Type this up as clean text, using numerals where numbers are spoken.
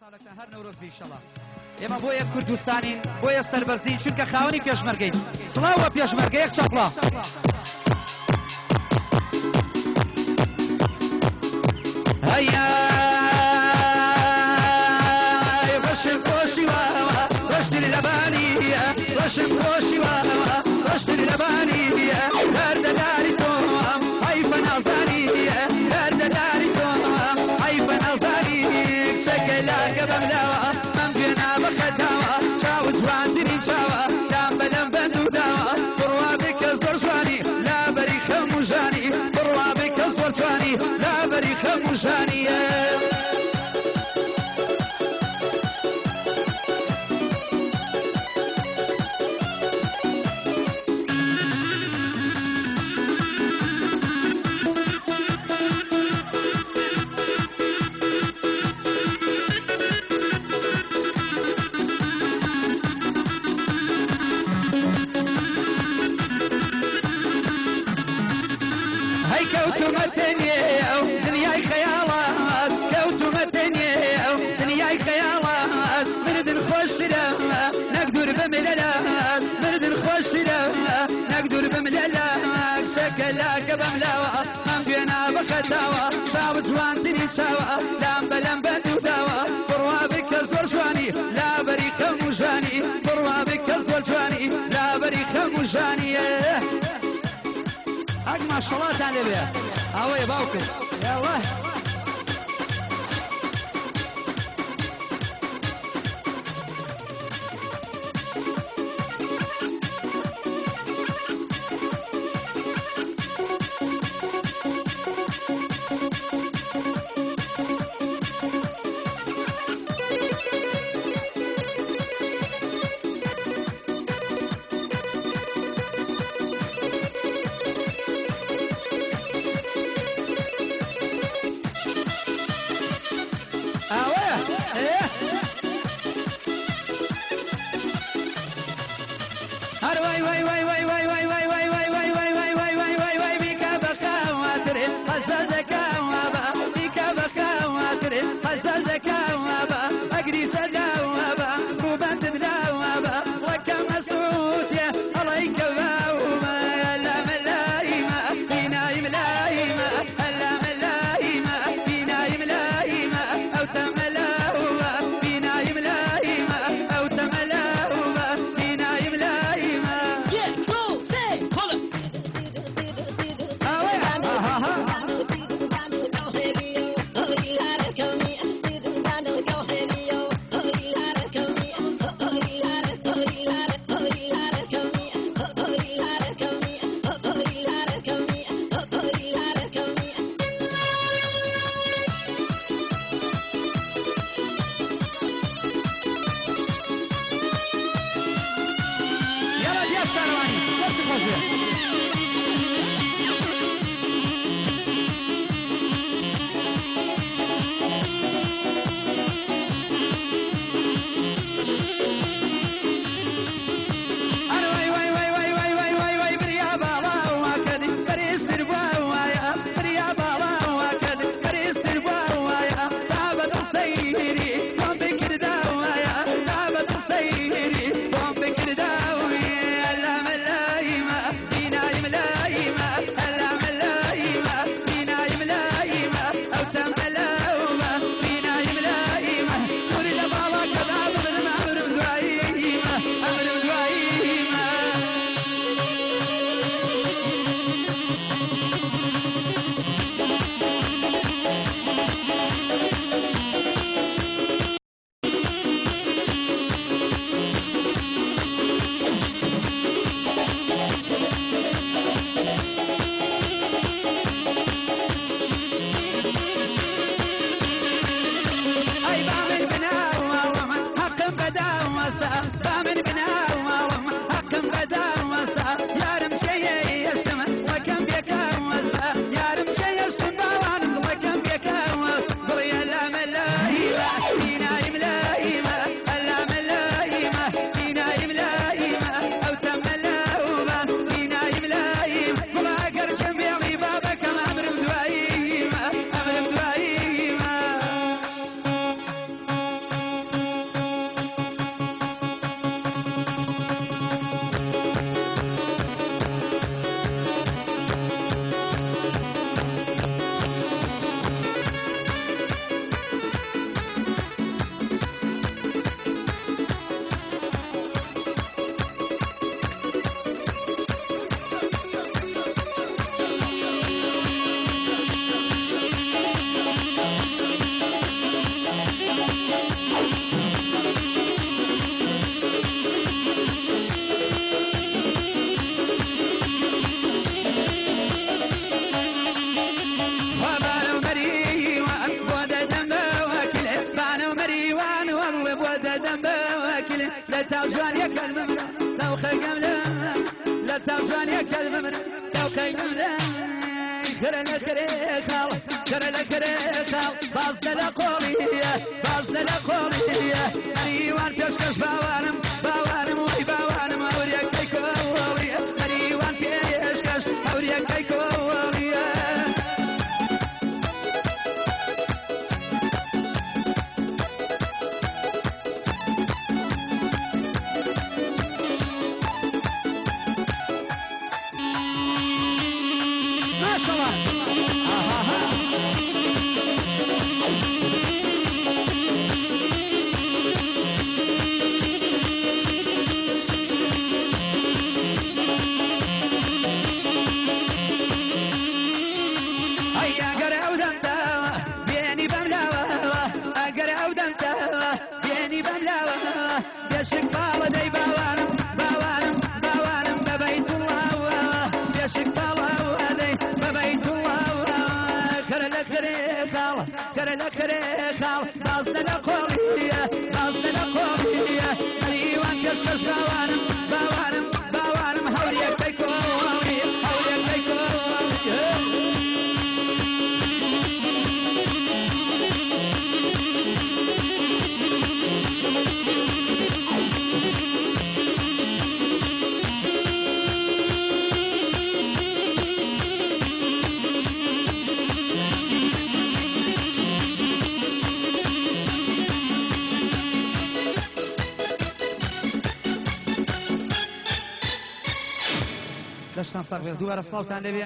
ساڵەکان هەر نەورۆز بیشەڵا ئێمە بۆیە کوردستانین بۆیە سەربەرزین چونکە خاوەنی پێشمەرگەین سڵاوە پێشمەرگە یەک چاپڵا هەیە ڕەشم خۆشی واوە ڕەشتر لەبانیە ڕەشم خۆشی واوە ڕەشتر لەبانیە هەردەداری تۆم حەیفە نازانیە هەردەداری تۆم حەیفە نازانی کچەکە لاکە بەملاوە من گوێنا بەخەداوە چاو جوانترین چاوە دام بەلەم بەند و داوە بڕوابێ کە زۆر جوانی لابەری خەم و ژانی بڕوابێ کە زۆر جوانی لابەری خەم و ژانیە دنیای خەیاڵات کەوتومە تەنێو دنیای خەیاڵات مردن خۆشترە نەک دوور بملەلات مردن خۆشترە نەک دوور بملەلات کچەکە لاکە بەملاوە ئەم گوێنا بەخەتاوە چاو جوانترین چاوە لام بەلەم بەند و داوە بڕوابێ کە زۆر جوانی لابەری خەم و ژانی بڕوابێ کە زۆر جوانی لابەری خەم و ژانیە ئەک ماشەڵاتان لێبێ ئەوەیە باوکم یاڵە تاوجوانيك الممرة لو خيقمنا لا تاوجوانيك الممرة لو خيقمنا خرا لخريخال خرا لخريخال بازنا لقولية بازنا لقولية أريوان بيشكش باوانم باوانم وي باوانم أوريك كيكو أولية أريوان بيشكش أوريك كيكو أولية ما شاء الله هيا قرع ودمتاوة بيني بملاوة قرع ودمتاوة بيني بملاوة بيشك باوة دي باوانم باوانم باوانم ببيت الله بيشك باوة دي ببيت الله خرا لخريخال خرا لخريخال بازنا لقولية بازنا لقولية الإيوان كشكش باوانم باوانم باوانم هوريك تيكو هوريك تيكو لەشتان ساغ بێت دووبارە سڵاوتان لەبێ